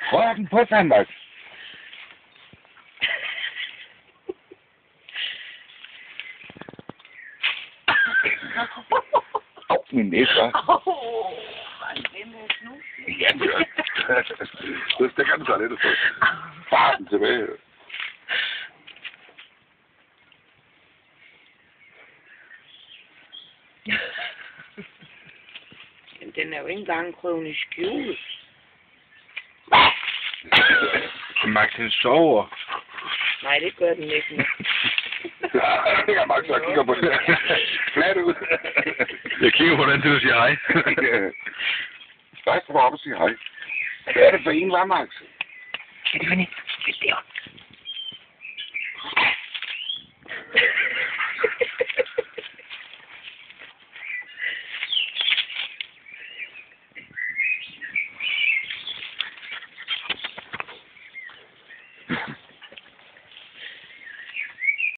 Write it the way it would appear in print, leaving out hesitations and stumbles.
Hvor er den på, Sandberg? Min næse, hva'? Ja, det gør. Så stikker den sig lidt og så farer den tilbage. Men den er jo ikke engang kronisk skjult. Max, den sover. Nej, det gør den ikke. Jeg Max, der kigger på det. Flat ud. Jeg kigger på den, til du siger hej. Først på op og sige hej. Hvad er det for en, var, Max? Kan det være